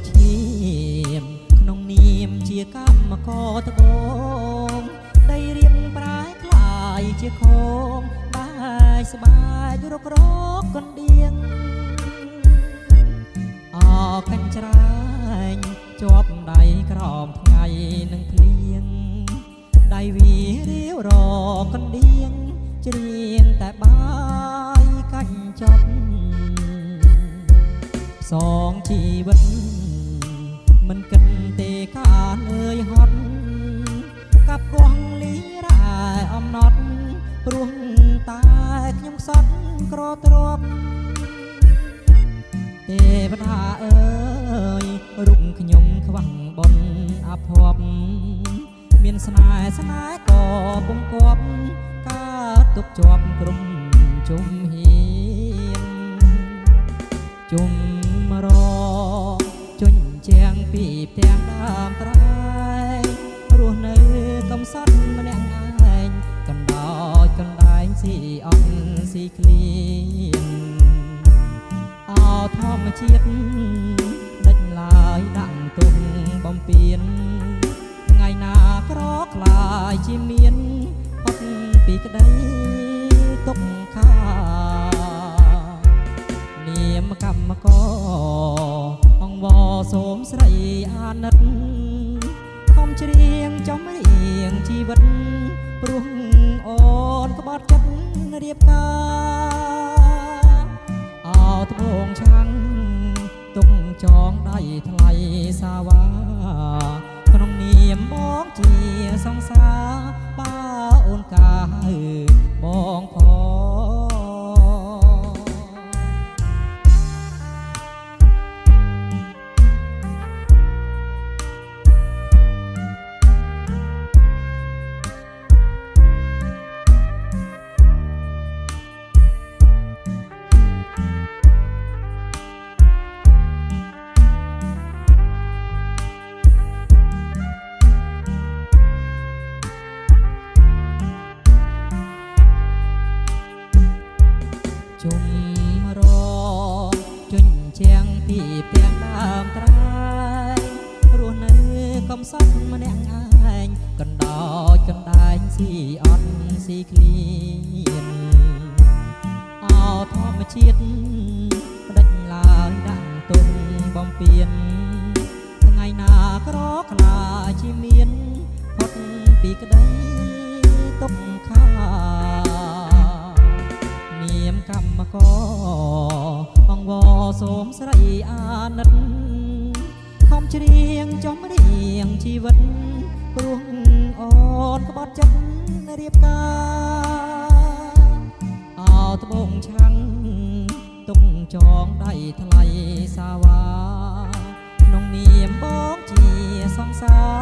ឈាមក្នុងនាមជាកម្មករត្បូងដីរៀបប្រែคล้ายជាខោងបាយស្បែករករកកណ្ដៀងអកាញ់ច្រាញជាប់ដៃក្រោមថ្ងៃនឹងភ្លៀងដៃវារាវរកណ្ដៀងច្រៀងតែបាយកាច់ចប់សងជីវិតមិនគិតទេកានអើយហត់កាប់គង់លីរ៉ែអំណត់ព្រោះតែខ្ញុំសត់ក្រទ្របទេវតាអើយរុកខ្ញុំខ្វះបនអភ័ព្វមានស្នេហ៍ក៏ពុំគប់កើតទុកជាប់ក្រុមជុំហ៊ានជុំរជញ្ជាំងពីផ្ទាំងដើមត្រែងរស់នៅកំសត់ម្នាក់ឯងកណ្ដោចកណ្ដែងស៊ីអត់ស៊ីគ្លៀនអោធម្មជាតិដេចឡើយដាក់ទុំបំពេញថ្ងៃណាក្រខ្លាយជាមានផុតពីក្តីទុកខានាមកម្មករអង្វរសូមស្រីអាណិតខំច្រៀងចំរៀងជីវិតព្រោះអូនក្បត់ចិត្តរៀបការអោត្បូងឆាំងទុកចងដៃថ្លៃសាវាក្នុងនាមបងជាសង្សារបើអូនកាបងផងជុំរជញ្ជាំងពីផ្ទាំងដើមត្រែងរស់នៅកំសត់ម្នាក់ឯងកណ្ដោចកណ្ដែងស៊ីអត់ស៊ីគ្លៀនអោធម្មជាតិផ្ដាច់ឡើយដាក់ទុំបំពេញថ្ងៃណាក្រខ្លាចជាមានផុតពីក្តីទុកខានាមកម្មករអង្វរសូមស្រីអាណិតខំច្រៀងចំរៀងជីវិតព្រោះអូនក្បត់ចិត្តរៀបការអោត្បូងឆាំងទុកចងដៃថ្លៃសាវាក្នុងនាមបងជាសង្សារ